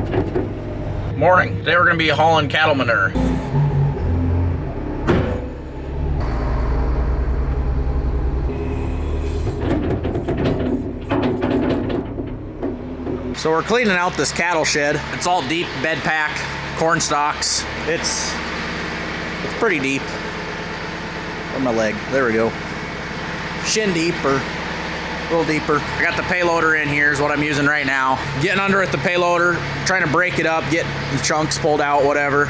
Morning. Today we're going to be hauling cattle manure. So we're cleaning out this cattle shed. It's all deep bed pack, corn stalks. It's pretty deep. Where's my leg? There we go. Shin deep or a little deeper. I got the payloader in here is what I'm using right now. Getting under at the payloader, trying to break it up, get the chunks pulled out, whatever.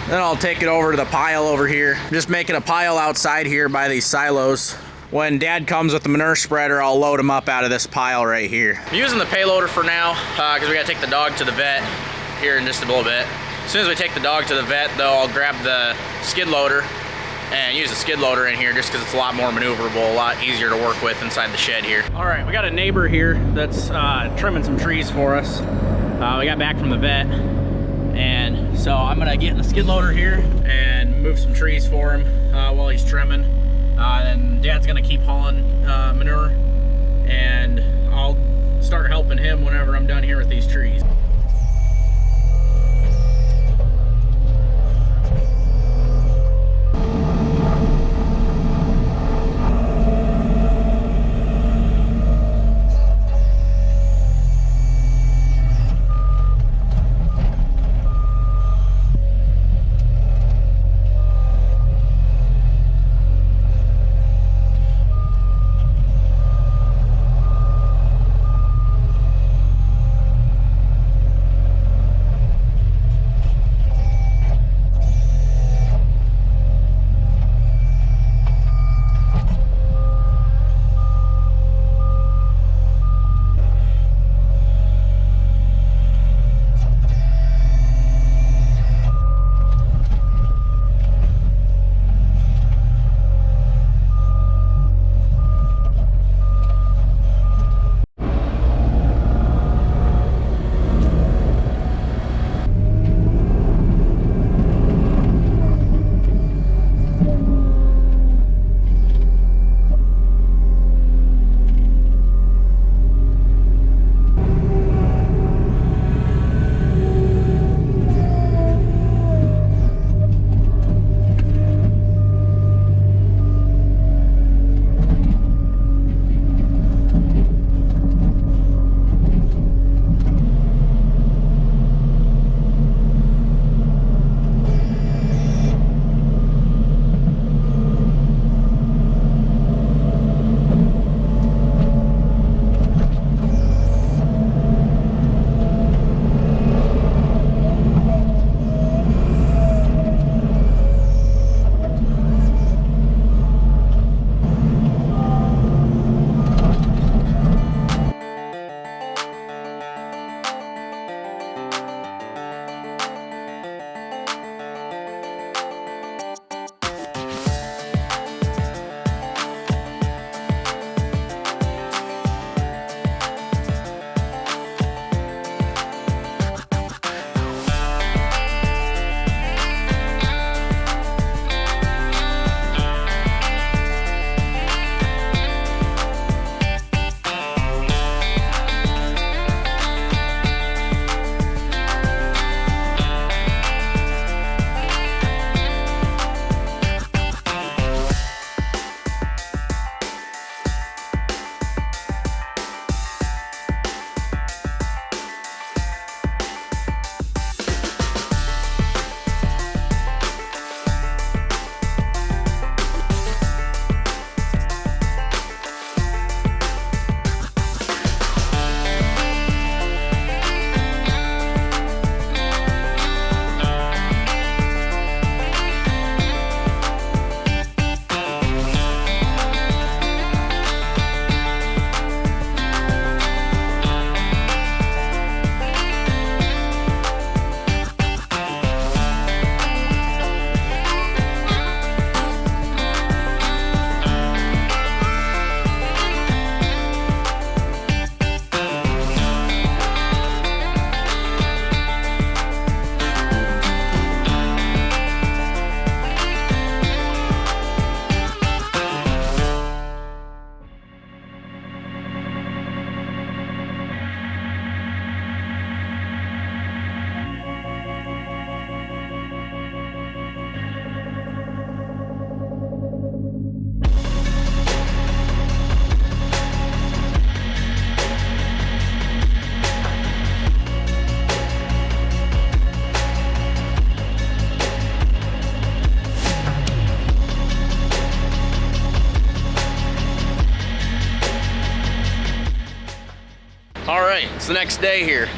Then I'll take it over to the pile over here. I'm just making a pile outside here by these silos. When Dad comes with the manure spreader, I'll load them up out of this pile right here. I'm using the payloader for now because we gotta take the dog to the vet here in just a little bit. As soon as we take the dog to the vet though, I'll grab the skid loader and use the skid loader in here just because it's a lot more maneuverable, a lot easier to work with inside the shed here. All right, we got a neighbor here that's trimming some trees for us. We got back from the vet, and so I'm gonna get in the skid loader here and move some trees for him while he's trimming. Then Dad's gonna keep hauling manure, and I'll start helping him whenever I'm done here with these trees. the next day here.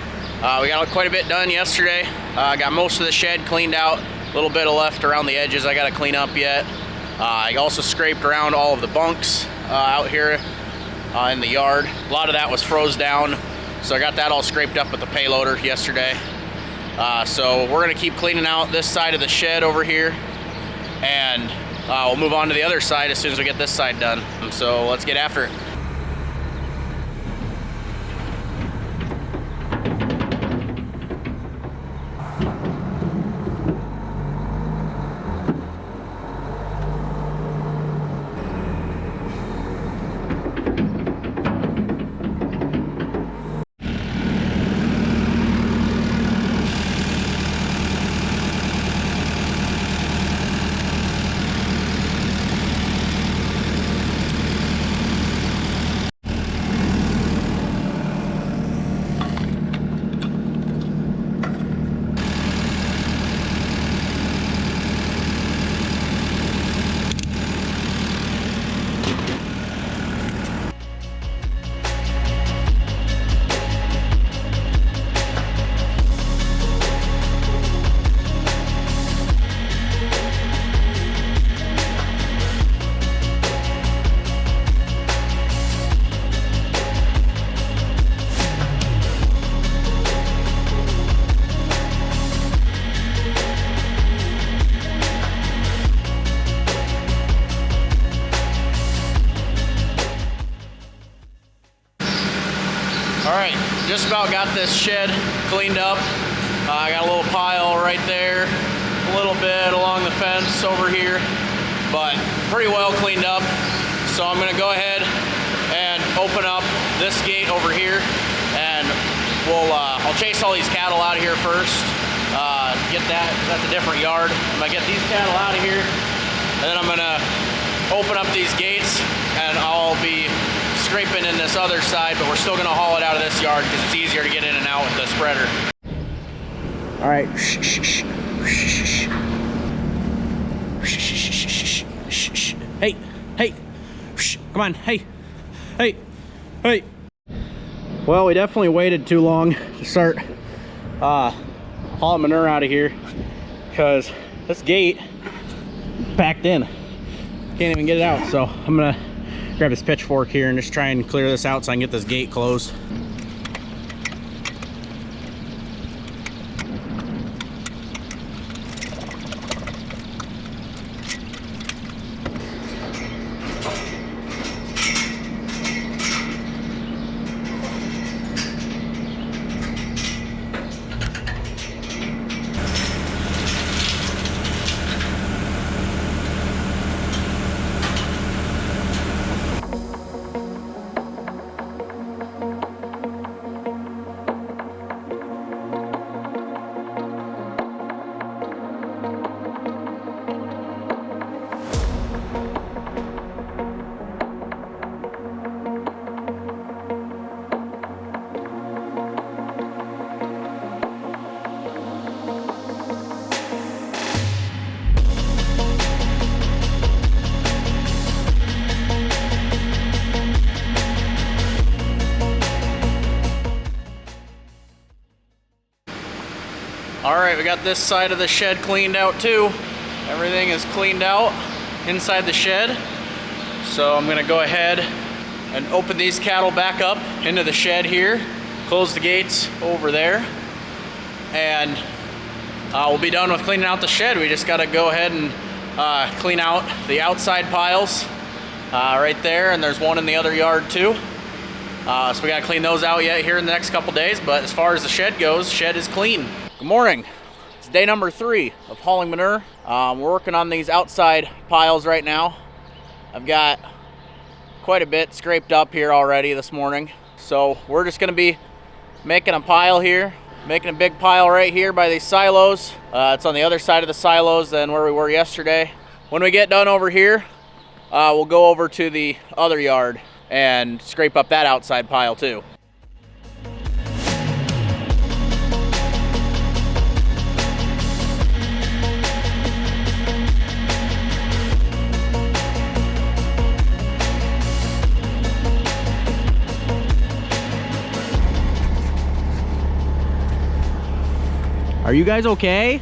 We got quite a bit done yesterday. Got most of the shed cleaned out. A little bit of left around the edges I got to clean up yet. I also scraped around all of the bunks out here in the yard. A lot of that was froze down, so I got that all scraped up with the payloader yesterday. So we're gonna keep cleaning out this side of the shed over here, and we'll move on to the other side as soon as we get this side done. So let's get after it. Alright, just about got this shed cleaned up. I got a little pile right there, a little bit along the fence over here, but pretty well cleaned up. So I'm gonna go ahead and open up this gate over here, and I'll chase all these cattle out of here first. That's a different yard. I'm gonna get these cattle out of here, and then I'm gonna open up these gates, and I'll be scraping in this other side, but we're still gonna haul it out of this yard because it's easier to get in and out with the spreader. All right. Hey. Come on. Hey. Well, we definitely waited too long to start hauling manure out of here because this gate packed in. Can't even get it out, so I'm gonna grab this pitchfork here and just try and clear this out so I can get this gate closed. All right, we got this side of the shed cleaned out too. Everything is cleaned out inside the shed. So I'm gonna go ahead and open these cattle back up into the shed here, close the gates over there, and we'll be done with cleaning out the shed. We just gotta go ahead and clean out the outside piles right there, and there's one in the other yard too. So we gotta clean those out yet here in the next couple days, but as far as the shed goes, shed is clean. Good morning. It's day number 3 of hauling manure. We're working on these outside piles right now. I've got quite a bit scraped up here already this morning. So we're just gonna be making a pile here, making a big pile right here by these silos. It's on the other side of the silos than where we were yesterday. When we get done over here, we'll go over to the other yard and scrape up that outside pile too. Are you guys okay?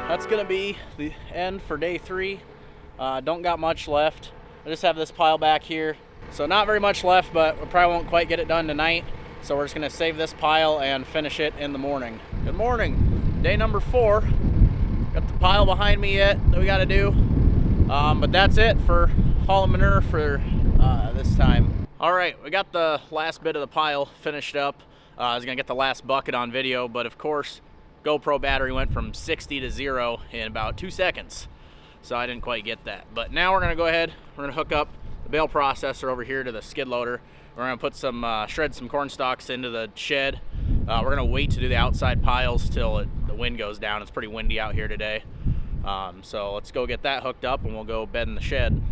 That's gonna be the end for day 3. Don't got much left. I just have this pile back here, so not very much left, but we probably won't quite get it done tonight, so we're just gonna save this pile and finish it in the morning. Good morning. Day number 4. Got the pile behind me yet that we gotta do, but that's it for hauling manure for this time. All right, we got the last bit of the pile finished up. I was gonna get the last bucket on video, but of course GoPro battery went from 60 to 0 in about 2 seconds, so I didn't quite get that. But now we're gonna go ahead, we're gonna hook up the bale processor over here to the skid loader. We're gonna put some shred some corn stalks into the shed. We're gonna wait to do the outside piles till the wind goes down. It's pretty windy out here today, so let's go get that hooked up and we'll go bed in the shed.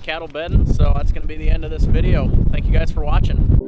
cattle bedding. So that's going to be the end of this video. Thank you guys for watching.